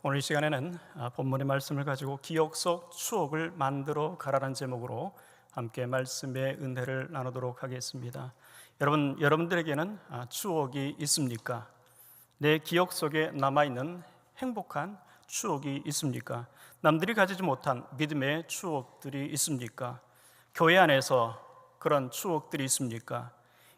오늘 이 시간에는 본문의 말씀을 가지고 기억 속 추억을 만들어 가라는 제목으로 함께 말씀의 은혜를 나누도록 하겠습니다. 여러분들에게는 추억이 있습니까? 내 기억 속에 남아있는 행복한 추억이 있습니까? 남들이 가지지 못한 믿음의 추억들이 있습니까? 교회 안에서 그런 추억들이 있습니까?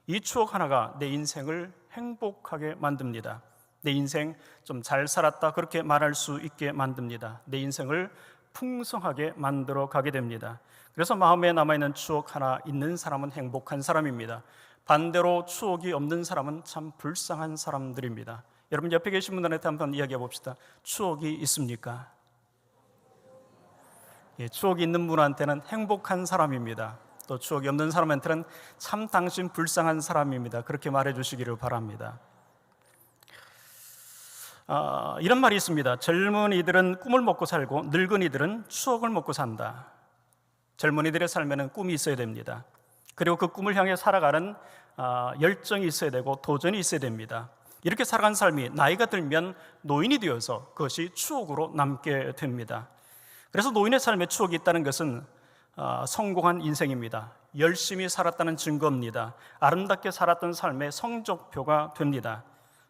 이 추억 하나가 내 인생을 행복하게 만듭니다. 내 인생 좀 잘 살았다 그렇게 말할 수 있게 만듭니다. 내 인생을 풍성하게 만들어 가게 됩니다. 그래서 마음에 남아있는 추억 하나 있는 사람은 행복한 사람입니다. 반대로 추억이 없는 사람은 참 불쌍한 사람들입니다. 여러분 옆에 계신 분들한테 한번 이야기해 봅시다. 추억이 있습니까? 추억이 있는 분한테는 행복한 사람입니다. 또 추억이 없는 사람한테는 참 당신 불쌍한 사람입니다. 그렇게 말해 주시기를 바랍니다. 이런 말이 있습니다. 젊은이들은 꿈을 먹고 살고 늙은이들은 추억을 먹고 산다. 젊은이들의 삶에는 꿈이 있어야 됩니다. 그리고 그 꿈을 향해 살아가는 열정이 있어야 되고 도전이 있어야 됩니다. 이렇게 살아간 삶이 나이가 들면 노인이 되어서 그것이 추억으로 남게 됩니다. 그래서 노인의 삶에 추억이 있다는 것은 성공한 인생입니다. 열심히 살았다는 증거입니다. 아름답게 살았던 삶의 성적표가 됩니다.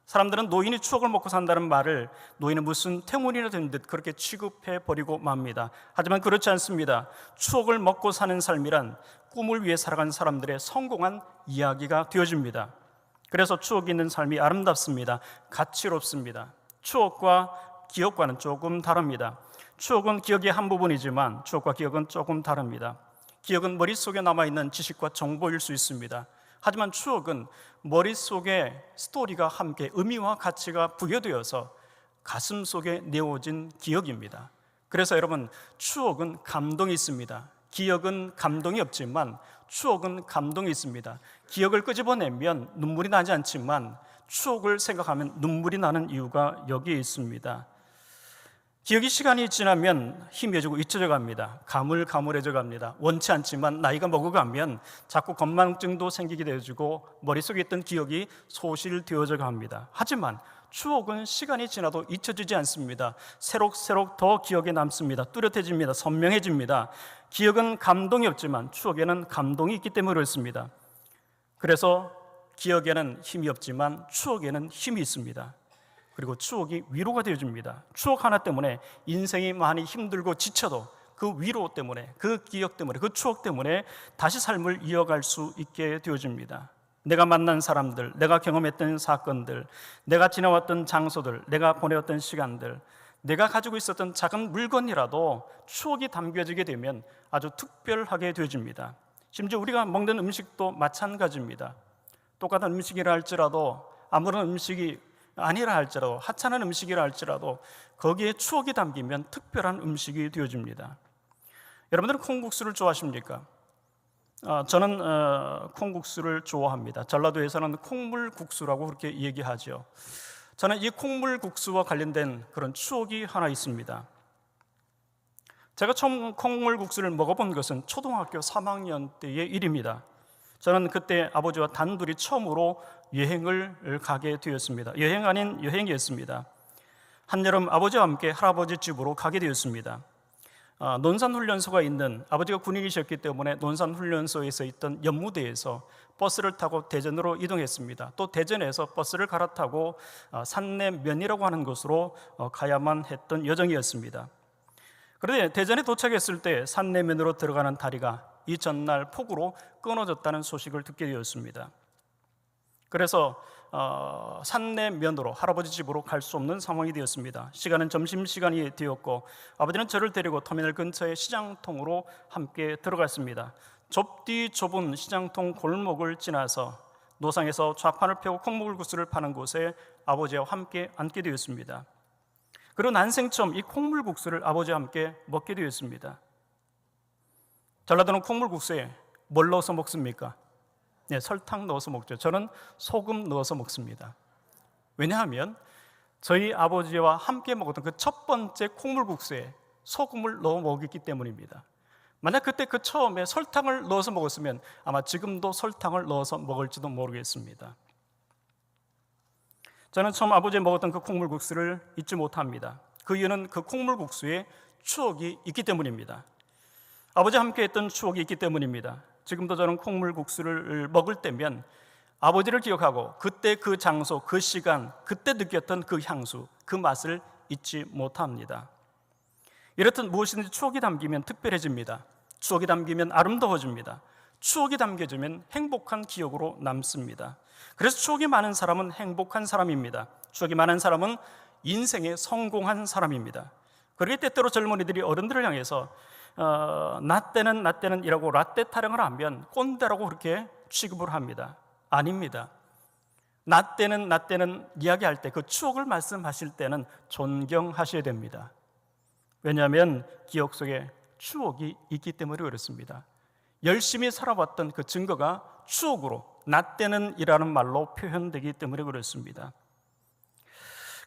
사람들은 노인이 추억을 먹고 산다는 말을 노인은 무슨 태문이나 된 듯 그렇게 취급해 버리고 맙니다. 하지만 그렇지 않습니다. 추억을 먹고 사는 삶이란 꿈을 위해 살아간 사람들의 성공한 이야기가 되어집니다. 그래서 추억이 있는 삶이 아름답습니다. 가치롭습니다. 추억과 기억과는 조금 다릅니다. 추억은 기억의 한 부분이지만 추억과 기억은 조금 다릅니다. 기억은 머릿속에 남아있는 지식과 정보일 수 있습니다. 하지만 추억은 머릿속에 스토리가 함께 의미와 가치가 부여되어서 가슴 속에 내어진 기억입니다. 그래서 여러분, 추억은 감동이 있습니다. 기억은 감동이 없지만 추억은 감동이 있습니다. 기억을 끄집어내면 눈물이 나지 않지만 추억을 생각하면 눈물이 나는 이유가 여기에 있습니다. 기억이 시간이 지나면 희미해지고 잊혀져 갑니다. 가물가물해져 갑니다. 원치 않지만 나이가 먹어가면 자꾸 건망증도 생기게 되어지고 머릿속에 있던 기억이 소실되어져 갑니다. 하지만 추억은 시간이 지나도 잊혀지지 않습니다. 새록새록 더 기억에 남습니다. 뚜렷해집니다. 선명해집니다. 기억은 감동이 없지만 추억에는 감동이 있기 때문에 그렇습니다. 그래서 기억에는 힘이 없지만 추억에는 힘이 있습니다. 그리고 추억이 위로가 되어줍니다. 추억 하나 때문에 인생이 많이 힘들고 지쳐도 그 위로 때문에, 그 기억 때문에, 그 추억 때문에 다시 삶을 이어갈 수 있게 되어줍니다. 내가 만난 사람들, 내가 경험했던 사건들, 내가 지나왔던 장소들, 내가 보내왔던 시간들, 내가 가지고 있었던 작은 물건이라도 추억이 담겨지게 되면 아주 특별하게 되어집니다. 심지어 우리가 먹는 음식도 마찬가지입니다. 똑같은 음식이라 할지라도 아무런 음식이 아니라 할지라도 하찮은 음식이라 할지라도 거기에 추억이 담기면 특별한 음식이 되어집니다. 여러분들은 콩국수를 좋아하십니까? 저는 콩국수를 좋아합니다. 전라도에서는 콩물국수라고 그렇게 얘기하죠. 저는 이 콩물국수와 관련된 그런 추억이 하나 있습니다. 제가 처음 콩물국수를 먹어본 것은 초등학교 3학년 때의 일입니다. 저는 그때 아버지와 단둘이 처음으로 여행을 가게 되었습니다. 여행 아닌 여행이었습니다. 한여름 아버지와 함께 할아버지 집으로 가게 되었습니다. 논산훈련소가 있는, 아버지가 군인이셨기 때문에 논산훈련소에서 있던 연무대에서 버스를 타고 대전으로 이동했습니다. 또 대전에서 버스를 갈아타고 산내면이라고 하는 곳으로 가야만 했던 여정이었습니다. 그런데 대전에 도착했을 때 산내면으로 들어가는 다리가 이 전날 폭우로 끊어졌다는 소식을 듣게 되었습니다. 그래서 산내면으로 할아버지 집으로 갈 수 없는 상황이 되었습니다. 시간은 점심시간이 되었고 아버지는 저를 데리고 터미널 근처의 시장통으로 함께 들어갔습니다. 좁디 좁은 시장통 골목을 지나서 노상에서 좌판을 펴고 콩물국수를 파는 곳에 아버지와 함께 앉게 되었습니다. 그리고 난생 처음 이 콩물국수를 아버지와 함께 먹게 되었습니다. 전라도는 콩물국수에 뭘 넣어서 먹습니까? 네, 설탕 넣어서 먹죠. 저는 소금 넣어서 먹습니다. 왜냐하면 저희 아버지와 함께 먹었던 그 첫 번째 콩물국수에 소금을 넣어 먹었기 때문입니다. 만약 그때 그 처음에 설탕을 넣어서 먹었으면 아마 지금도 설탕을 넣어서 먹을지도 모르겠습니다. 저는 처음 아버지 먹었던 그 콩물국수를 잊지 못합니다. 그 이유는 그 콩물국수에 추억이 있기 때문입니다. 아버지와 함께 했던 추억이 있기 때문입니다. 지금도 저는 콩물국수를 먹을 때면 아버지를 기억하고 그때 그 장소, 그 시간, 그때 느꼈던 그 향수, 그 맛을 잊지 못합니다. 이렇듯 무엇이든지 추억이 담기면 특별해집니다. 추억이 담기면 아름다워집니다. 추억이 담겨지면 행복한 기억으로 남습니다. 그래서 추억이 많은 사람은 행복한 사람입니다. 추억이 많은 사람은 인생에 성공한 사람입니다. 그러기 때때로 젊은이들이 어른들을 향해서 나 때는 이라고 라떼 타령을 하면 꼰대라고 그렇게 취급을 합니다. 아닙니다. 나 때는 이야기할 때 그 추억을 말씀하실 때는 존경하셔야 됩니다. 왜냐하면 기억 속에 추억이 있기 때문에 그렇습니다. 열심히 살아왔던 그 증거가 추억으로 나 때는 이라는 말로 표현되기 때문에 그렇습니다.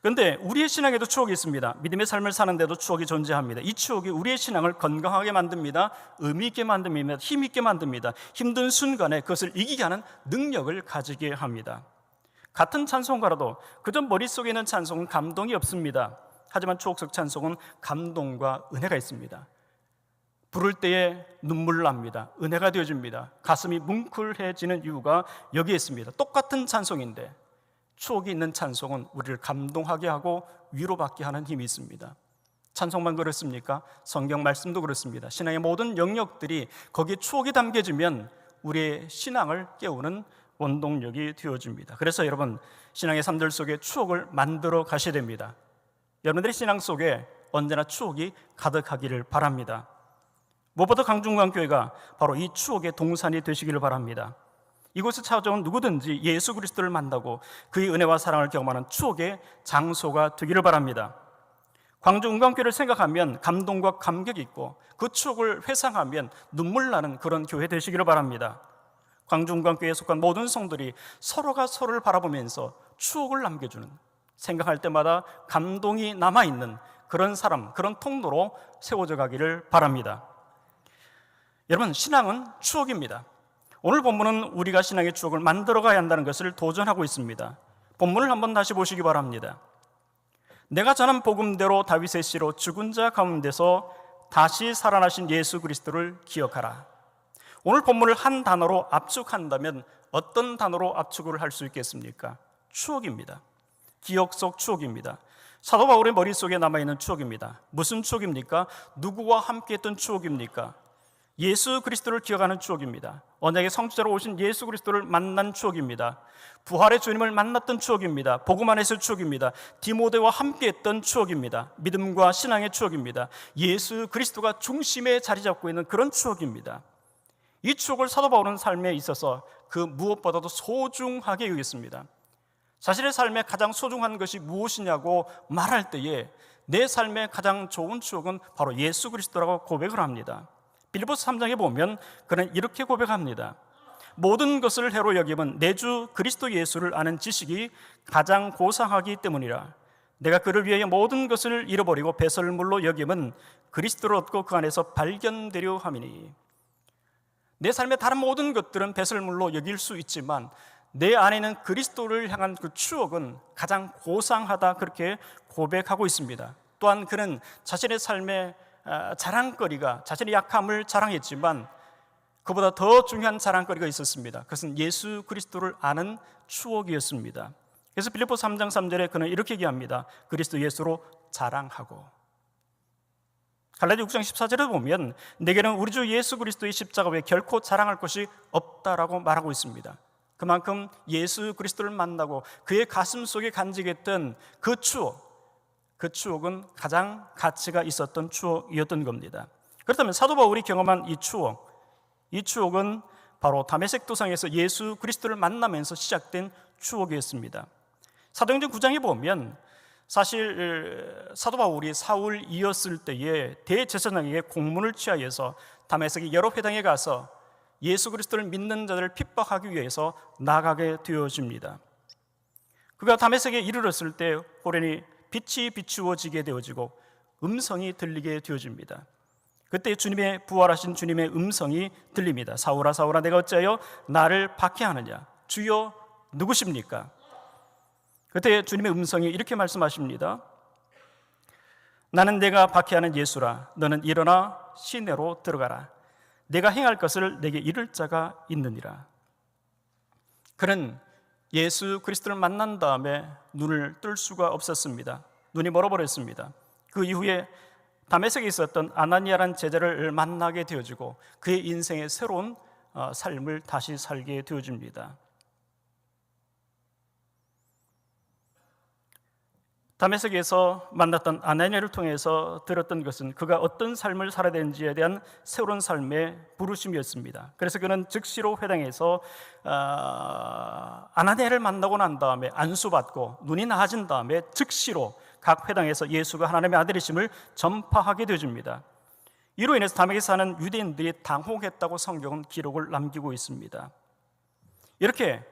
그런데 우리의 신앙에도 추억이 있습니다. 믿음의 삶을 사는데도 추억이 존재합니다. 이 추억이 우리의 신앙을 건강하게 만듭니다. 의미 있게 만듭니다. 힘 있게 만듭니다. 힘든 순간에 그것을 이기게 하는 능력을 가지게 합니다. 같은 찬송가라도 그저 머릿속에 있는 찬송은 감동이 없습니다. 하지만 추억 속 찬송은 감동과 은혜가 있습니다. 부를 때에 눈물 납니다. 은혜가 되어줍니다. 가슴이 뭉클해지는 이유가 여기에 있습니다. 똑같은 찬송인데 추억이 있는 찬송은 우리를 감동하게 하고 위로받게 하는 힘이 있습니다. 찬송만 그렇습니까? 성경 말씀도 그렇습니다. 신앙의 모든 영역들이 거기에 추억이 담겨지면 우리의 신앙을 깨우는 원동력이 되어줍니다. 그래서 여러분, 신앙의 삶들 속에 추억을 만들어 가셔야 됩니다. 여러분들의 신앙 속에 언제나 추억이 가득하기를 바랍니다. 무엇보다 강중광교회가 바로 이 추억의 동산이 되시기를 바랍니다. 이곳에 찾아온 누구든지 예수 그리스도를 만나고 그의 은혜와 사랑을 경험하는 추억의 장소가 되기를 바랍니다. 광주은광교회를 생각하면 감동과 감격이 있고 그 추억을 회상하면 눈물 나는 그런 교회 되시기를 바랍니다. 광주은광교회에 속한 모든 성들이 서로가 서로를 바라보면서 추억을 남겨주는, 생각할 때마다 감동이 남아있는 그런 사람, 그런 통로로 세워져 가기를 바랍니다. 여러분, 신앙은 추억입니다. 오늘 본문은 우리가 신앙의 추억을 만들어가야 한다는 것을 도전하고 있습니다. 본문을 한번 다시 보시기 바랍니다. 내가 전한 복음대로 다윗의 씨로 죽은 자 가운데서 다시 살아나신 예수 그리스도를 기억하라. 오늘 본문을 한 단어로 압축한다면 어떤 단어로 압축을 할 수 있겠습니까? 추억입니다. 기억 속 추억입니다. 사도 바울의 머릿속에 남아있는 추억입니다. 무슨 추억입니까? 누구와 함께했던 추억입니까? 예수 그리스도를 기억하는 추억입니다. 언약의 성취자로 오신 예수 그리스도를 만난 추억입니다. 부활의 주님을 만났던 추억입니다. 복음 안에서의 추억입니다. 디모데와 함께했던 추억입니다. 믿음과 신앙의 추억입니다. 예수 그리스도가 중심에 자리 잡고 있는 그런 추억입니다. 이 추억을 사도 바울은 삶에 있어서 그 무엇보다도 소중하게 여겼습니다. 자신의 삶에 가장 소중한 것이 무엇이냐고 말할 때에 내 삶의 가장 좋은 추억은 바로 예수 그리스도라고 고백을 합니다. 빌립보서 3장에 보면 그는 이렇게 고백합니다. 모든 것을 해로 여김은 내 주 그리스도 예수를 아는 지식이 가장 고상하기 때문이라. 내가 그를 위하여 모든 것을 잃어버리고 배설물로 여김은 그리스도를 얻고 그 안에서 발견되려 함이니. 내 삶의 다른 모든 것들은 배설물로 여길 수 있지만 내 안에 있는 그리스도를 향한 그 추억은 가장 고상하다, 그렇게 고백하고 있습니다. 또한 그는 자신의 삶의 자랑거리가, 자신의 약함을 자랑했지만 그보다 더 중요한 자랑거리가 있었습니다. 그것은 예수 그리스도를 아는 추억이었습니다. 그래서 빌립보서 3장 3절에 그는 이렇게 얘기합니다. 그리스도 예수로 자랑하고. 갈라디아 6장 14절에 보면 내게는 우리 주 예수 그리스도의 십자가 외에 결코 자랑할 것이 없다라고 말하고 있습니다. 그만큼 예수 그리스도를 만나고 그의 가슴 속에 간직했던 그 추억, 그 추억은 가장 가치가 있었던 추억이었던 겁니다. 그렇다면 사도 바울이 경험한 이 추억은 바로 다메섹 도상에서 예수 그리스도를 만나면서 시작된 추억이었습니다. 사도행전 9장에 보면 사실 사도 바울이 사울이었을 때에 대제사장에게 공문을 취하여서 다메섹의 여러 회당에 가서 예수 그리스도를 믿는 자들을 핍박하기 위해서 나가게 되어집니다. 그가 다메섹에 이르렀을 때 호련히 빛이 비추어지게 되어지고 음성이 들리게 되어집니다. 그때 주님의 부활하신 주님의 음성이 들립니다. 사울아 사울아 내가 어찌하여 나를 박해하느냐, 주여 누구십니까? 그때 주님의 음성이 이렇게 말씀하십니다. 나는 내가 박해하는 예수라. 너는 일어나 시내로 들어가라. 내가 행할 것을 내게 이를 자가 있느니라. 그는 예수 그리스도를 만난 다음에 눈을 뜰 수가 없었습니다. 눈이 멀어버렸습니다. 그 이후에 다메섹에 있었던 아나니아라는 제자를 만나게 되어지고 그의 인생의 새로운 삶을 다시 살게 되어집니다. 다메섹에서 만났던 아나니아를 통해서 들었던 것은 그가 어떤 삶을 살아야 되는지에 대한 새로운 삶의 부르심이었습니다. 그래서 그는 즉시로 회당에서 아나니아를 만나고 난 다음에 안수받고 눈이 나아진 다음에 즉시로 각 회당에서 예수가 하나님의 아들이심을 전파하게 되어집니다. 이로 인해서 다메섹에 사는 유대인들이 당혹했다고 성경은 기록을 남기고 있습니다. 이렇게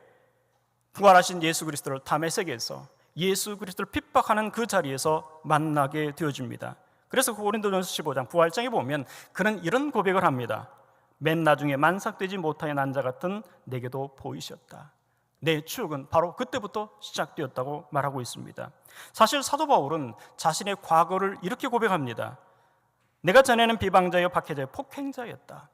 부활하신 예수 그리스도를 다메섹에서 예수 그리스도를 핍박하는 그 자리에서 만나게 되어집니다. 그래서 고린도전서 15장 부활장에 보면 그는 이런 고백을 합니다. 맨 나중에 만삭되지 못하여 난 자 같은 내게도 보이셨다. 내 추억은 바로 그때부터 시작되었다고 말하고 있습니다. 사실 사도 바울은 자신의 과거를 이렇게 고백합니다. 내가 전에는 비방자여 박해자여 폭행자였다.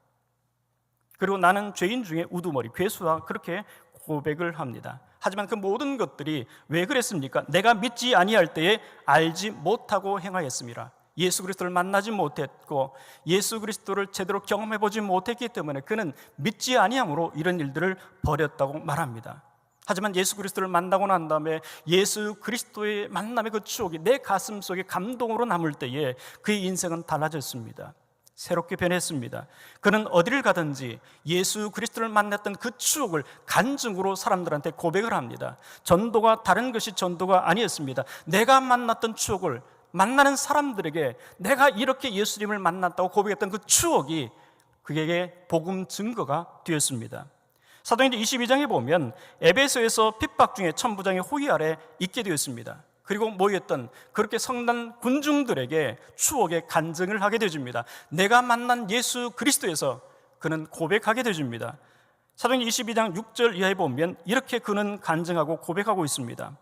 그리고 나는 죄인 중에 우두머리 괴수다. 그렇게 고백을 합니다. 하지만 그 모든 것들이 왜 그랬습니까? 내가 믿지 아니할 때에 알지 못하고 행하였습니다. 예수 그리스도를 만나지 못했고 예수 그리스도를 제대로 경험해보지 못했기 때문에 그는 믿지 아니함으로 이런 일들을 벌였다고 말합니다. 하지만 예수 그리스도를 만나고 난 다음에 예수 그리스도의 만남의 그 추억이 내 가슴 속에 감동으로 남을 때에 그의 인생은 달라졌습니다. 새롭게 변했습니다. 그는 어디를 가든지 예수 그리스도를 만났던 그 추억을 간증으로 사람들한테 고백을 합니다. 전도가 다른 것이 전도가 아니었습니다. 내가 만났던 추억을 만나는 사람들에게 내가 이렇게 예수님을 만났다고 고백했던 그 추억이 그에게 복음 증거가 되었습니다. 사도행전 22장에 보면 에베소에서 핍박 중에 천부장의 호위 아래 있게 되었습니다. 그리고 모였던 그렇게 성난 군중들에게 추억의 간증을 하게 되어집니다. 내가 만난 예수 그리스도에서 그는 고백하게 되어집니다. 사도행전 22장 6절 이하에 보면 이렇게 그는 간증하고 고백하고 있습니다.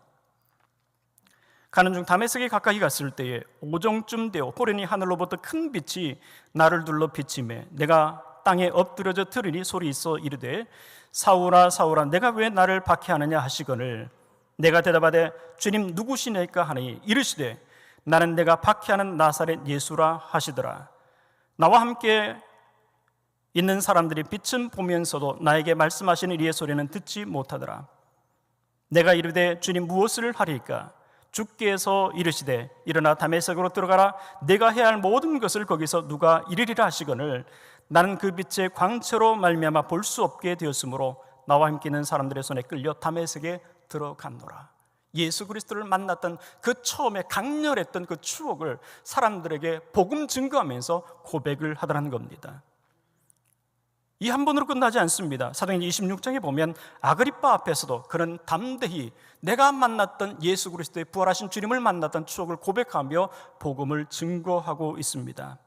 가는 중 다메섹에 가까이 갔을 때에 오정쯤 되어 호련히 하늘로부터 큰 빛이 나를 둘러 비치매 내가 땅에 엎드려져 들으니 소리 있어 이르되 사울아 사울아 내가 왜 나를 박해하느냐 하시거늘 내가 대답하되 주님 누구시니까 하니 이르시되 나는 내가 박해하는 나사렛 예수라 하시더라. 나와 함께 있는 사람들이 빛은 보면서도 나에게 말씀하시는 이의 소리는 듣지 못하더라. 내가 이르되 주님 무엇을 하리까? 주께서 이르시되 일어나 다메섹으로 들어가라. 내가 해야 할 모든 것을 거기서 누가 이르리라 하시거늘 나는 그 빛의 광채로 말미암아 볼 수 없게 되었으므로 나와 함께 있는 사람들의 손에 끌려 다메섹에 들어갔노라. 예수 그리스도를 만났던 그 처음에 강렬했던 그 추억을 사람들에게 복음 증거하면서 고백을 하더라는 겁니다. 이 한 번으로 끝나지 않습니다. 사도행전 26장에 보면 아그리빠 앞에서도 그는 담대히 내가 만났던 예수 그리스도의 부활하신 주님을 만났던 추억을 고백하며 복음을 증거하고 있습니다.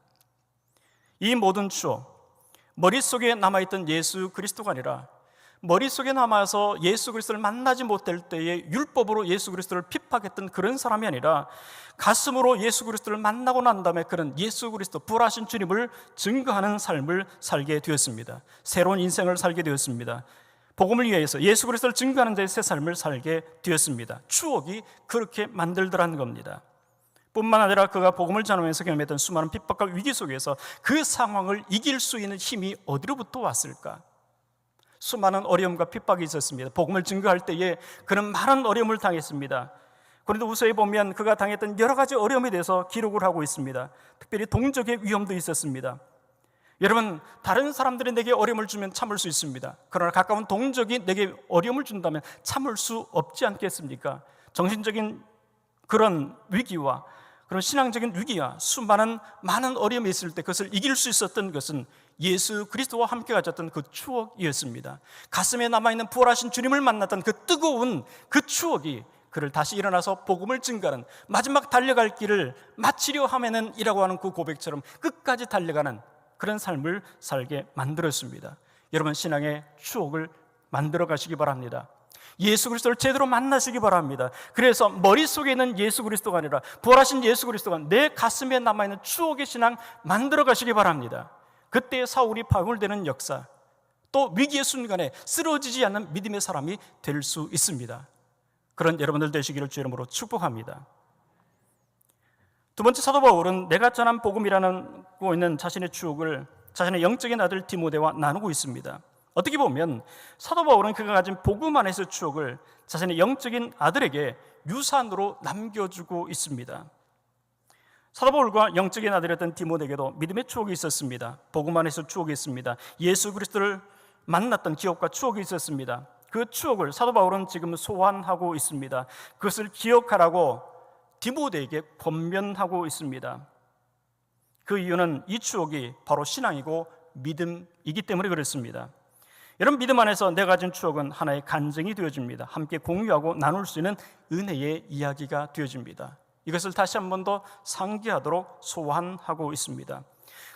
이 모든 추억, 머릿속에 남아있던 예수 그리스도가 아니라 머릿속에 남아서 예수 그리스도를 만나지 못할 때에 율법으로 예수 그리스도를 핍박했던 그런 사람이 아니라 가슴으로 예수 그리스도를 만나고 난 다음에 그는 예수 그리스도 부활하신 주님을 증거하는 삶을 살게 되었습니다. 새로운 인생을 살게 되었습니다. 복음을 위해서 예수 그리스도를 증거하는 데의 새 삶을 살게 되었습니다. 추억이 그렇게 만들더라는 겁니다. 뿐만 아니라 그가 복음을 전하면서 경험했던 수많은 핍박과 위기 속에서 그 상황을 이길 수 있는 힘이 어디로부터 왔을까? 수많은 어려움과 핍박이 있었습니다. 복음을 증거할 때에 그는 많은 어려움을 당했습니다. 고린도후서에 보면 그가 당했던 여러 가지 어려움에 대해서 기록을 하고 있습니다. 특별히 동족의 위험도 있었습니다. 여러분, 다른 사람들이 내게 어려움을 주면 참을 수 있습니다. 그러나 가까운 동족이 내게 어려움을 준다면 참을 수 없지 않겠습니까? 정신적인 그런 위기와 그런 신앙적인 위기와 많은 어려움이 있을 때 그것을 이길 수 있었던 것은 예수 그리스도와 함께 가졌던 그 추억이었습니다. 가슴에 남아있는 부활하신 주님을 만났던 그 뜨거운 그 추억이 그를 다시 일어나서 복음을 증거하는 마지막 달려갈 길을 마치려 하면은 이라고 하는 그 고백처럼 끝까지 달려가는 그런 삶을 살게 만들었습니다. 여러분, 신앙의 추억을 만들어 가시기 바랍니다. 예수 그리스도를 제대로 만나시기 바랍니다. 그래서 머릿속에 있는 예수 그리스도가 아니라 부활하신 예수 그리스도가 내 가슴에 남아있는 추억의 신앙 만들어 가시기 바랍니다. 그때 사울이 파울되는 역사, 또 위기의 순간에 쓰러지지 않는 믿음의 사람이 될 수 있습니다. 그런 여러분들 되시기를 주 이름으로 축복합니다. 두 번째, 사도 바울은 내가 전한 복음이라는 있는 자신의 추억을 자신의 영적인 아들 디모데와 나누고 있습니다. 어떻게 보면 사도 바울은 그가 가진 복음 안에서의 추억을 자신의 영적인 아들에게 유산으로 남겨주고 있습니다. 사도 바울과 영적인 아들이었던 디모데에게도 믿음의 추억이 있었습니다. 복음 안에서 추억이 있습니다. 예수 그리스도를 만났던 기억과 추억이 있었습니다. 그 추억을 사도 바울은 지금 소환하고 있습니다. 그것을 기억하라고 디모데에게 권면하고 있습니다. 그 이유는 이 추억이 바로 신앙이고 믿음이기 때문에 그렇습니다. 여러분, 믿음 안에서 내가 가진 추억은 하나의 간증이 되어집니다. 함께 공유하고 나눌 수 있는 은혜의 이야기가 되어집니다. 이것을 다시 한 번 더 상기하도록 소환하고 있습니다.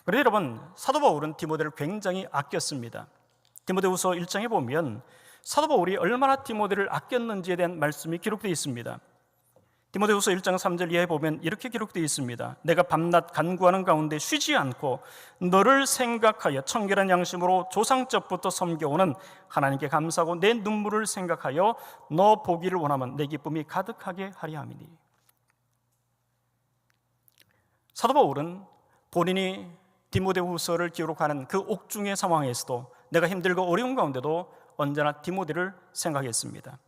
그런데 여러분, 사도 바울은 디모데를 굉장히 아꼈습니다. 디모데후서 1장에 보면 사도 바울이 얼마나 디모데를 아꼈는지에 대한 말씀이 기록되어 있습니다. 디모데후서 1장 3절 이하에 보면 이렇게 기록되어 있습니다. 내가 밤낮 간구하는 가운데 쉬지 않고 너를 생각하여 청결한 양심으로 조상적부터 섬겨오는 하나님께 감사하고 내 눈물을 생각하여 너 보기를 원하면 내 기쁨이 가득하게 하리 함이니. 사도 바울은 본인이 디모데후서를 기록하는 그 옥중의 상황에서도 내가 힘들고 어려운 가운데도 언제나 디모데를 생각했습니다.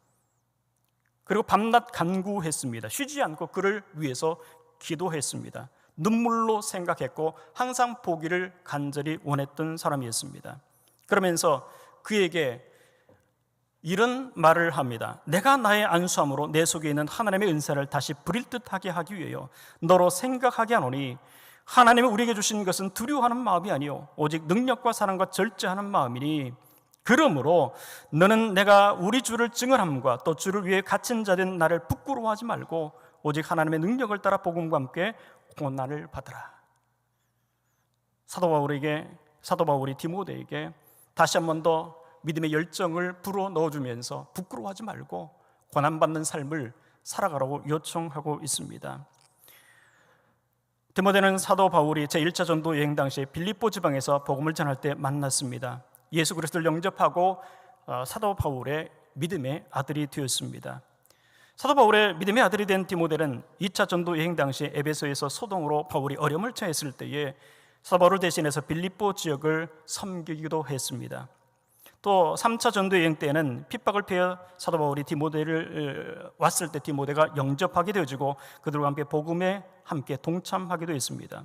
그리고 밤낮 간구했습니다. 쉬지 않고 그를 위해서 기도했습니다. 눈물로 생각했고 항상 보기를 간절히 원했던 사람이었습니다. 그러면서 그에게 이런 말을 합니다. 내가 나의 안수함으로 내 속에 있는 하나님의 은사를 다시 부릴 듯하게 하기 위하여 너로 생각하게 하노니 하나님이 우리에게 주신 것은 두려워하는 마음이 아니요 오직 능력과 사랑과 절제하는 마음이니 그러므로 너는 내가 우리 주를 증언함과 또 주를 위해 갇힌 자된 나를 부끄러워하지 말고 오직 하나님의 능력을 따라 복음과 함께 고난을 받으라. 사도 바울이 디모데에게 다시 한 번 더 믿음의 열정을 불어 넣어주면서 부끄러워하지 말고 고난받는 삶을 살아가라고 요청하고 있습니다. 디모데는 사도 바울이 제1차 전도 여행 당시에 빌립보 지방에서 복음을 전할 때 만났습니다. 예수 그리스도를 영접하고 사도 바울의 믿음의 아들이 되었습니다. 사도 바울의 믿음의 아들이 된 디모데는 2차 전도 여행 당시 에베소에서 소동으로 바울이 어려움을 처했을 때에 사도 바울을 대신해서 빌립보 지역을 섬기기도 했습니다. 또 3차 전도 여행 때에는 핍박을 피해 사도 바울이 디모데를 왔을 때 디모데가 영접하게 되어지고 그들과 함께 복음에 함께 동참하기도 했습니다.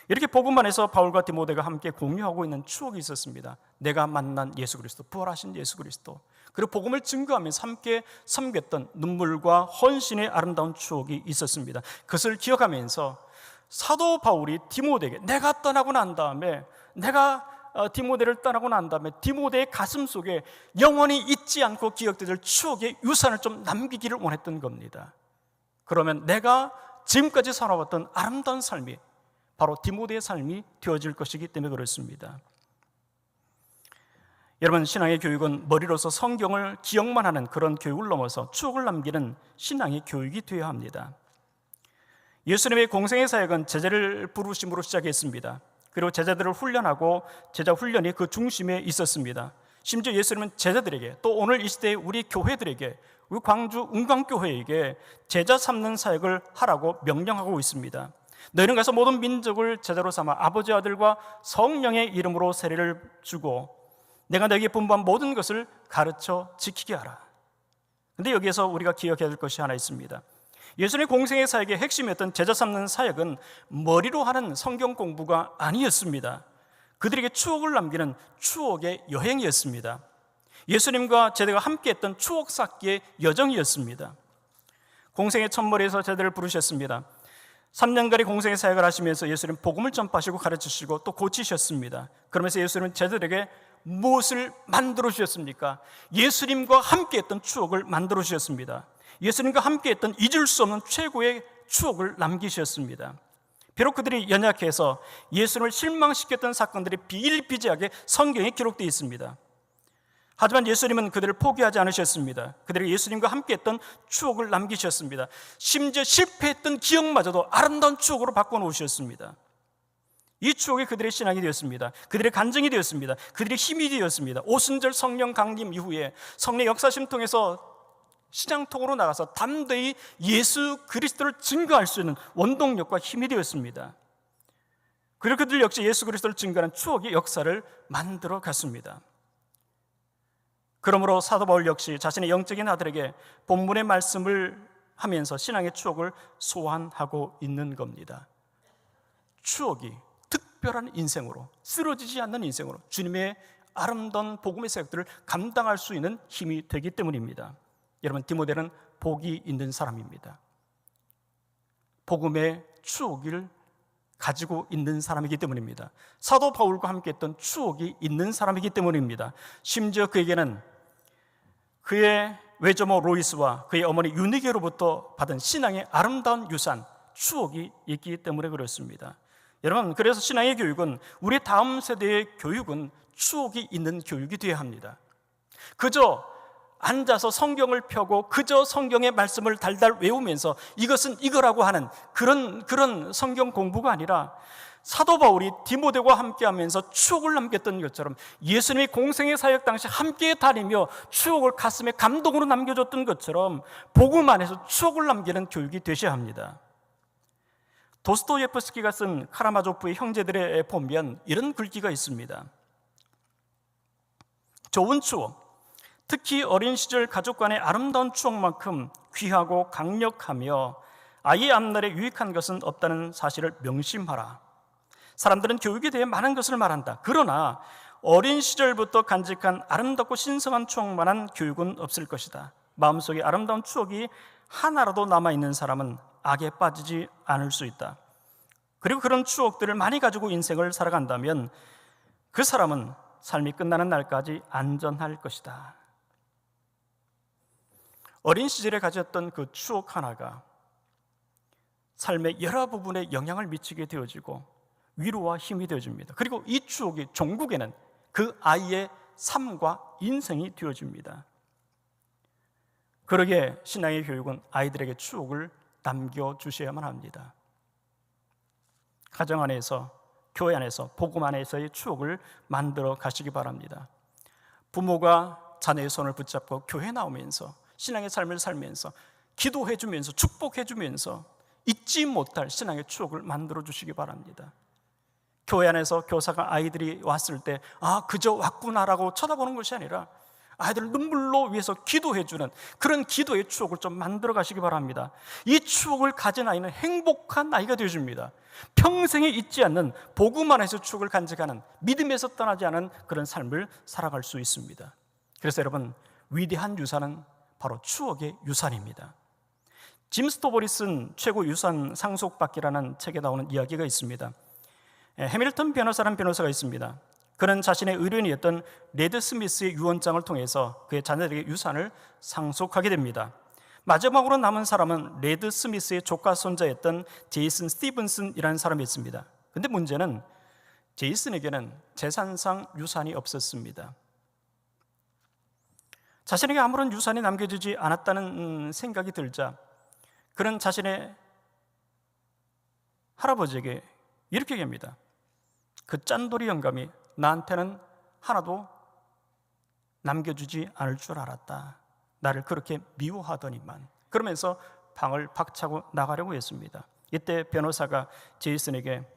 이렇게 복음 안에서 바울과 디모데가 함께 공유하고 있는 추억이 있었습니다. 내가 만난 예수 그리스도, 부활하신 예수 그리스도, 그리고 복음을 증거하면서 함께 섬겼던 눈물과 헌신의 아름다운 추억이 있었습니다. 그것을 기억하면서 사도 바울이 디모데에게 내가 떠나고 난 다음에 디모데를 떠나고 난 다음에 디모데의 가슴 속에 영원히 잊지 않고 기억될 추억의 유산을 좀 남기기를 원했던 겁니다. 그러면 내가 지금까지 살아왔던 아름다운 삶이 바로 디모데의 삶이 되어질 것이기 때문에 그렇습니다. 여러분, 신앙의 교육은 머리로서 성경을 기억만 하는 그런 교육을 넘어서 추억을 남기는 신앙의 교육이 되어야 합니다. 예수님의 공생의 사역은 제자를 부르심으로 시작했습니다. 그리고 제자들을 훈련하고 제자 훈련이 그 중심에 있었습니다. 심지어 예수님은 제자들에게, 또 오늘 이 시대의 우리 교회들에게, 우리 광주 은광교회에게 제자 삼는 사역을 하라고 명령하고 있습니다. 너희는 가서 모든 민족을 제자로 삼아 아버지, 아들과 성령의 이름으로 세례를 주고 내가 너에게 분부한 모든 것을 가르쳐 지키게 하라. 그런데 여기에서 우리가 기억해야 될 것이 하나 있습니다. 예수님의 공생의 사역의 핵심이었던 제자 삼는 사역은 머리로 하는 성경 공부가 아니었습니다. 그들에게 추억을 남기는 추억의 여행이었습니다. 예수님과 제자가 함께했던 추억 쌓기의 여정이었습니다. 공생의 첫머리에서 제자들을 부르셨습니다. 3년간의 공생의 사역을 하시면서 예수님 복음을 전파하시고 가르치시고 또 고치셨습니다. 그러면서 예수님은 제자들에게 무엇을 만들어 주셨습니까? 예수님과 함께했던 추억을 만들어 주셨습니다. 예수님과 함께했던 잊을 수 없는 최고의 추억을 남기셨습니다. 비록 그들이 연약해서 예수님을 실망시켰던 사건들이 비일비재하게 성경에 기록되어 있습니다. 하지만 예수님은 그들을 포기하지 않으셨습니다. 그들이 예수님과 함께했던 추억을 남기셨습니다. 심지어 실패했던 기억마저도 아름다운 추억으로 바꿔놓으셨습니다. 이 추억이 그들의 신앙이 되었습니다. 그들의 간증이 되었습니다. 그들의 힘이 되었습니다. 오순절 성령 강림 이후에 성령 역사심 통해서 시장통으로 나가서 담대히 예수 그리스도를 증거할 수 있는 원동력과 힘이 되었습니다. 그리고 그들 역시 예수 그리스도를 증거하는 추억의 역사를 만들어 갔습니다. 그러므로 사도 바울 역시 자신의 영적인 아들에게 본문의 말씀을 하면서 신앙의 추억을 소환하고 있는 겁니다. 추억이 특별한 인생으로, 쓰러지지 않는 인생으로 주님의 아름다운 복음의 사역들을 감당할 수 있는 힘이 되기 때문입니다. 여러분, 디모데는 복이 있는 사람입니다. 복음의 추억을 가지고 있는 사람이기 때문입니다. 사도 바울과 함께했던 추억이 있는 사람이기 때문입니다. 심지어 그에게는 그의 외조모 로이스와 그의 어머니 유니게로부터 받은 신앙의 아름다운 유산, 추억이 있기 때문에 그렇습니다. 여러분, 그래서 신앙의 교육은, 우리 다음 세대의 교육은 추억이 있는 교육이 되어야 합니다. 그저 앉아서 성경을 펴고 그저 성경의 말씀을 달달 외우면서 이것은 이거라고 하는 그런 성경 공부가 아니라, 사도 바울이 디모데와 함께하면서 추억을 남겼던 것처럼 예수님이 공생의 사역 당시 함께 다니며 추억을 가슴에 감동으로 남겨줬던 것처럼 복음 안에서 추억을 남기는 교육이 되셔야 합니다. 도스토예프스키가 쓴 카라마조프의 형제들에 보면 이런 글귀가 있습니다. 좋은 추억, 특히 어린 시절 가족 간의 아름다운 추억만큼 귀하고 강력하며 아이의 앞날에 유익한 것은 없다는 사실을 명심하라. 사람들은 교육에 대해 많은 것을 말한다. 그러나 어린 시절부터 간직한 아름답고 신성한 추억만한 교육은 없을 것이다. 마음속에 아름다운 추억이 하나라도 남아있는 사람은 악에 빠지지 않을 수 있다. 그리고 그런 추억들을 많이 가지고 인생을 살아간다면 그 사람은 삶이 끝나는 날까지 안전할 것이다. 어린 시절에 가졌던 그 추억 하나가 삶의 여러 부분에 영향을 미치게 되어지고 위로와 힘이 되어줍니다. 그리고 이 추억이 종국에는 그 아이의 삶과 인생이 되어줍니다. 그러기에 신앙의 교육은 아이들에게 추억을 남겨주셔야만 합니다. 가정 안에서, 교회 안에서, 복음 안에서의 추억을 만들어 가시기 바랍니다. 부모가 자녀의 손을 붙잡고 교회 나오면서 신앙의 삶을 살면서 기도해주면서 축복해주면서 잊지 못할 신앙의 추억을 만들어 주시기 바랍니다. 교회 안에서 교사가 아이들이 왔을 때 그저 왔구나라고 쳐다보는 것이 아니라 아이들을 눈물로 위해서 기도해주는 그런 기도의 추억을 좀 만들어 가시기 바랍니다. 이 추억을 가진 아이는 행복한 아이가 되어줍니다. 평생에 잊지 않는 복음 안에서 추억을 간직하는, 믿음에서 떠나지 않은 그런 삶을 살아갈 수 있습니다. 그래서 여러분, 위대한 유산은 바로 추억의 유산입니다. 짐 스토버리 쓴 최고 유산 상속받기라는 책에 나오는 이야기가 있습니다. 해밀턴 변호사라는 변호사가 있습니다. 그는 자신의 의뢰인이었던 레드 스미스의 유언장을 통해서 그의 자녀들에게 유산을 상속하게 됩니다. 마지막으로 남은 사람은 레드 스미스의 조카 손자였던 제이슨 스티븐슨이라는 사람이 있습니다. 그런데 문제는 제이슨에게는 재산상 유산이 없었습니다. 자신에게 아무런 유산이 남겨지지 않았다는 생각이 들자 그는 자신의 할아버지에게 이렇게 얘기합니다. 그 짠돌이 영감이 나한테는 하나도 남겨주지 않을 줄 알았다. 나를 그렇게 미워하더니만. 그러면서 방을 박차고 나가려고 했습니다. 이때 변호사가 제이슨에게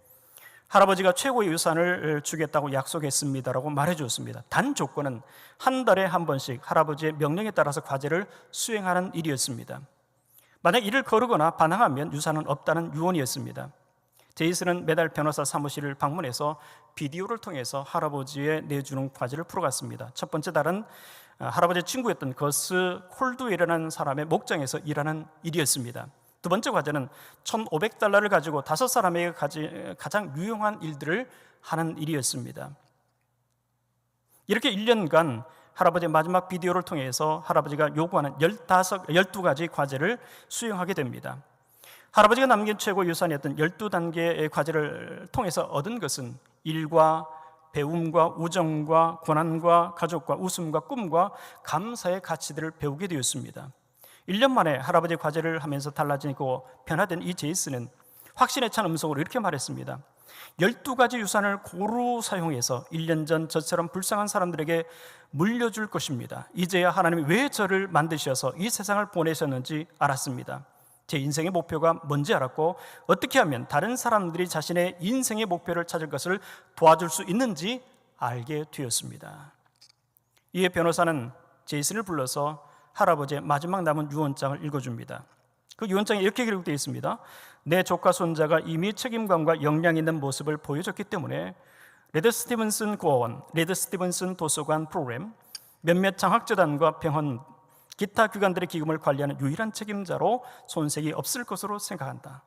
할아버지가 최고의 유산을 주겠다고 약속했습니다라고 말해주었습니다. 단 조건은 한 달에 한 번씩 할아버지의 명령에 따라서 과제를 수행하는 일이었습니다. 만약 이를 거르거나 반항하면 유산은 없다는 유언이었습니다. 제이슨은 매달 변호사 사무실을 방문해서 비디오를 통해서 할아버지의 내주는 과제를 풀어갔습니다. 첫 번째 달은 할아버지의 친구였던 거스 콜드웰이라는 사람의 목장에서 일하는 일이었습니다. 두 번째 과제는 $1,500를 가지고 5사람에게 가장 유용한 일들을 하는 일이었습니다. 이렇게 1년간 할아버지의 마지막 비디오를 통해서 할아버지가 요구하는 12가지 과제를 수행하게 됩니다. 할아버지가 남긴 최고 유산이었던 12단계의 과제를 통해서 얻은 것은 일과 배움과 우정과 고난과 가족과 웃음과 꿈과 감사의 가치들을 배우게 되었습니다. 1년 만에 할아버지 과제를 하면서 달라지고 변화된 이 제이슨은 확신에 찬 음성으로 이렇게 말했습니다. 12가지 유산을 고루 사용해서 1년 전 저처럼 불쌍한 사람들에게 물려줄 것입니다. 이제야 하나님이 왜 저를 만드셔서 이 세상을 보내셨는지 알았습니다. 제 인생의 목표가 뭔지 알았고 어떻게 하면 다른 사람들이 자신의 인생의 목표를 찾을 것을 도와줄 수 있는지 알게 되었습니다. 이에 변호사는 제이슨을 불러서 할아버지의 마지막 남은 유언장을 읽어줍니다. 그 유언장에 이렇게 기록되어 있습니다. 내 조카 손자가 이미 책임감과 역량 있는 모습을 보여줬기 때문에 레드 스티븐슨 고아원, 레드 스티븐슨 도서관 프로그램, 몇몇 장학재단과 병원, 기타 기관들의 기금을 관리하는 유일한 책임자로 손색이 없을 것으로 생각한다.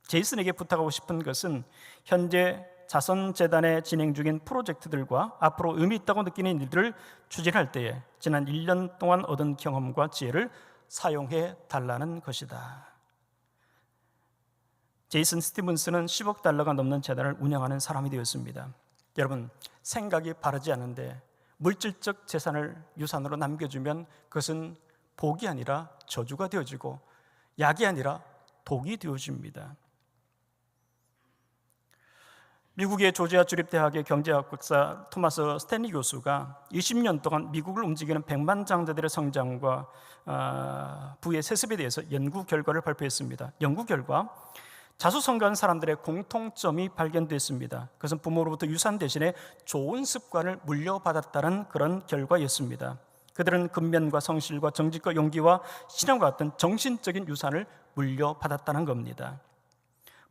제이슨에게 부탁하고 싶은 것은 현재 자선재단에 진행 중인 프로젝트들과 앞으로 의미 있다고 느끼는 일들을 추진할 때에 지난 1년 동안 얻은 경험과 지혜를 사용해 달라는 것이다. 제이슨 스티븐스는 10억 달러가 넘는 재단을 운영하는 사람이 되었습니다. 여러분, 생각이 바르지 않은데 물질적 재산을 유산으로 남겨주면 그것은 복이 아니라 저주가 되어지고 약이 아니라 독이 되어집니다. 미국의 조지아 주립대학의 경제학 박사 토마스 스탠리 교수가 20년 동안 미국을 움직이는 백만장자들의 성장과 부의 세습에 대해서 연구 결과를 발표했습니다. 연구 결과 자수성가한 사람들의 공통점이 발견됐습니다. 그것은 부모로부터 유산 대신에 좋은 습관을 물려받았다는 그런 결과였습니다. 그들은 근면과 성실과 정직과 용기와 신앙과 같은 정신적인 유산을 물려받았다는 겁니다.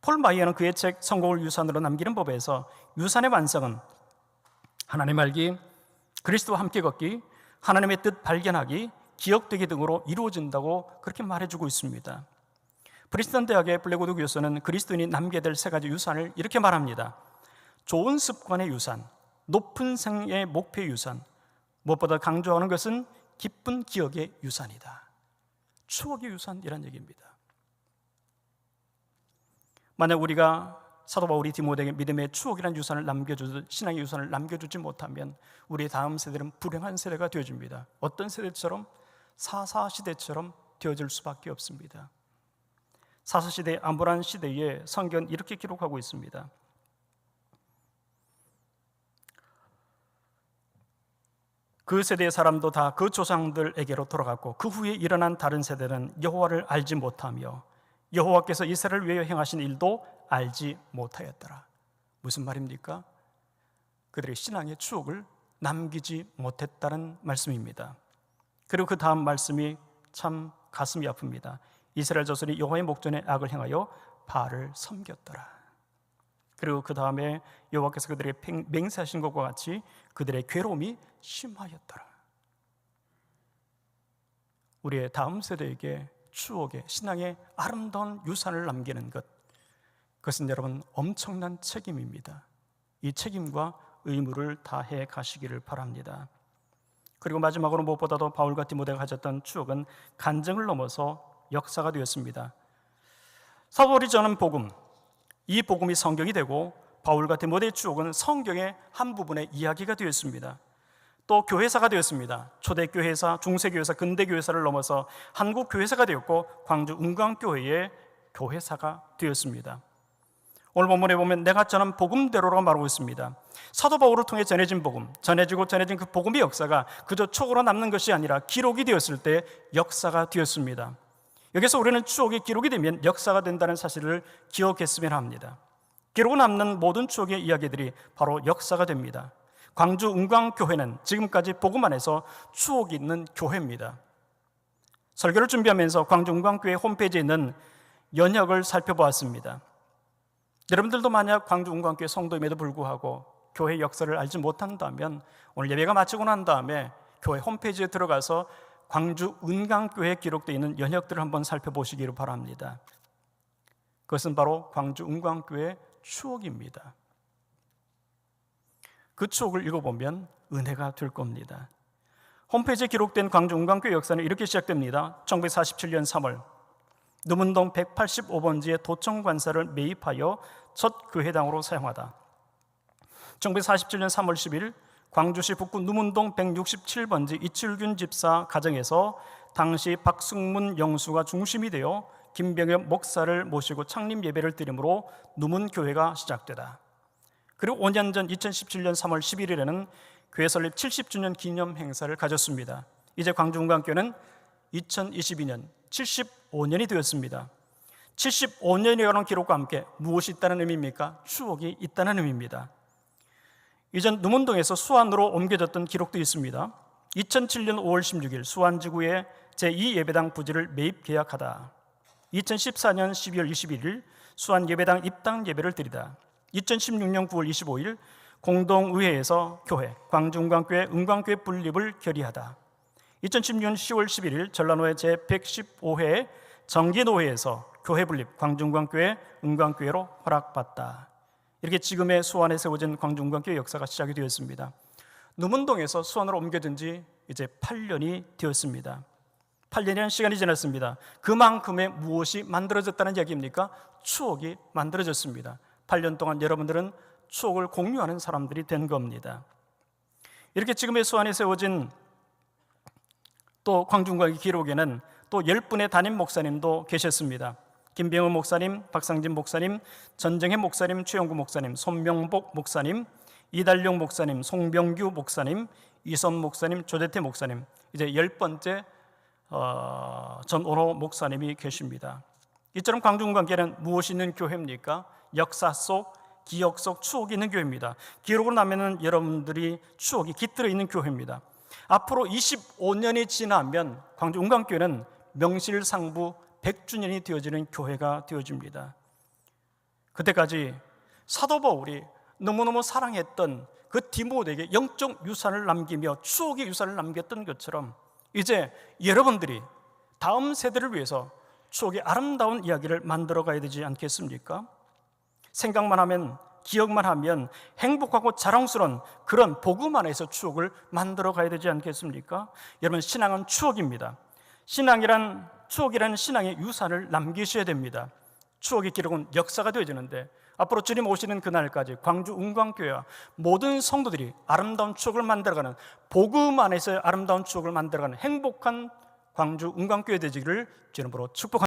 폴 마이어는 그의 책 성공을 유산으로 남기는 법에서 유산의 완성은 하나님 알기, 그리스도와 함께 걷기, 하나님의 뜻 발견하기, 기억되기 등으로 이루어진다고 그렇게 말해주고 있습니다. 프리스턴 대학의 블랙우드 교수는 그리스도인이 남게 될 3가지 유산을 이렇게 말합니다. 좋은 습관의 유산, 높은 생의 목표의 유산, 무엇보다 강조하는 것은 기쁜 기억의 유산이다. 추억의 유산이란 얘기입니다. 만약 우리가 사도 바울이 디모데에게 믿음의 추억이라는 유산을 남겨주듯 신앙의 유산을 남겨주지 못하면 우리의 다음 세대는 불행한 세대가 되어집니다. 어떤 세대처럼? 사사시대처럼 되어질 수밖에 없습니다. 사사시대의 암울한 시대에 성경은 이렇게 기록하고 있습니다. 그 세대의 사람도 다 그 조상들에게로 돌아갔고 그 후에 일어난 다른 세대는 여호와를 알지 못하며 여호와께서 이스라엘을 위하여 행하신 일도 알지 못하였더라. 무슨 말입니까? 그들의 신앙의 추억을 남기지 못했다는 말씀입니다. 그리고 그 다음 말씀이 참 가슴이 아픕니다. 이스라엘 자손이 여호와의 목전에 악을 행하여 바알을 섬겼더라. 그리고 그 다음에 여호와께서 그들에게 맹세하신 것과 같이 그들의 괴로움이 심하였더라. 우리의 다음 세대에게 추억의 신앙의 아름다운 유산을 남기는 것, 그것은 여러분 엄청난 책임입니다. 이 책임과 의무를 다해 가시기를 바랍니다. 그리고 마지막으로 무엇보다도 바울과 디모데가 가졌던 추억은 간증을 넘어서 역사가 되었습니다. 사도 바울이 전한 복음, 이 복음이 성경이 되고 바울과 디모데의 추억은 성경의 한 부분의 이야기가 되었습니다. 또 교회사가 되었습니다. 초대교회사, 중세교회사, 근대교회사를 넘어서 한국교회사가 되었고 광주 은광교회의 교회사가 되었습니다. 오늘 본문에 보면 내가 전한 복음대로라고 말하고 있습니다. 사도 바울을 통해 전해진 복음, 전해지고 전해진 그 복음의 역사가 그저 촉으로 남는 것이 아니라 기록이 되었을 때 역사가 되었습니다. 여기서 우리는 추억이 기록이 되면 역사가 된다는 사실을 기억했으면 합니다. 기록 남는 모든 추억의 이야기들이 바로 역사가 됩니다. 광주 은광교회는 지금까지 복음 안에서 추억이 있는 교회입니다. 설교를 준비하면서 광주 은광교회 홈페이지에 있는 연역을 살펴보았습니다. 여러분들도 만약 광주 은광교회 성도임에도 불구하고 교회 역사를 알지 못한다면 오늘 예배가 마치고 난 다음에 교회 홈페이지에 들어가서 광주 은광교회에 기록되어 있는 연역들을 한번 살펴보시기를 바랍니다. 그것은 바로 광주 은광교회의 추억입니다. 그 추억을 읽어보면 은혜가 될 겁니다. 홈페이지에 기록된 광주 은광교회 역사는 이렇게 시작됩니다. 1947년 3월 누문동 185번지의 도청관사를 매입하여 첫 교회당으로 사용하다 1947년 3월 10일 광주시 북구 누문동 167번지 이칠균 집사 가정에서 당시 박승문 영수가 중심이 되어 김병엽 목사를 모시고 창립 예배를 드림으로 누문교회가 시작되다. 그리고 5년 전 2017년 3월 11일에는 교회 설립 70주년 기념 행사를 가졌습니다. 이제 광주은광교회는 2022년 75년이 되었습니다. 75년이라는 기록과 함께 무엇이 있다는 의미입니까? 추억이 있다는 의미입니다. 이전 누문동에서 수안으로 옮겨졌던 기록도 있습니다. 2007년 5월 16일 수안지구의 제2예배당 부지를 매입 계약하다. 2014년 12월 21일 수안예배당 입당 예배를 드리다. 2016년 9월 25일 공동의회에서 교회, 광주은광교회 은광교회 분립을 결의하다. 2016년 10월 11일 전라노회 제115회 정기노회에서 교회 분립, 광주은광교회 은광교회로 허락받다. 이렇게 지금의 수안에 세워진 광주은광교회 역사가 시작이 되었습니다. 누문동에서 수안으로 옮겨진 지 이제 8년이 되었습니다. 8년이라는 시간이 지났습니다. 그만큼의 무엇이 만들어졌다는 이야기입니까? 추억이 만들어졌습니다. 8년 동안 여러분들은 추억을 공유하는 사람들이 된 겁니다. 이렇게 지금의 수안에 세워진 또 광주은광교회 기록에는 또 10분의 담임 목사님도 계셨습니다. 김병호 목사님, 박상진 목사님, 전정혜 목사님, 최영구 목사님, 손명복 목사님, 이달용 목사님, 송병규 목사님, 이선 목사님, 조대태 목사님, 이제 10번째 전오로 목사님이 계십니다. 이처럼 광주은광교회는 무엇이 있는 교회입니까? 역사 속, 기억 속 추억이 있는 교회입니다. 기록으로 나면은 여러분들이 추억이 깃들어 있는 교회입니다. 앞으로 25년이 지나면 광주은광교회는 명실상부 100주년이 되어지는 교회가 되어집니다. 그때까지 사도 바울이 너무너무 사랑했던 그 디모데에게 영적 유산을 남기며 추억의 유산을 남겼던 것처럼 이제 여러분들이 다음 세대를 위해서 추억의 아름다운 이야기를 만들어 가야 되지 않겠습니까? 생각만 하면, 기억만 하면 행복하고 자랑스러운 그런 복음 안에서 추억을 만들어 가야 되지 않겠습니까? 여러분, 신앙은 추억입니다. 추억이라는 신앙의 유산을 남기셔야 됩니다. 추억의 기록은 역사가 되어지는데 앞으로 주님 오시는 그날까지 광주은광교회와 모든 성도들이 아름다운 추억을 만들어가는, 복음 안에서 아름다운 추억을 만들어가는 행복한 광주은광교회 되기를 주님으로 축복합니다.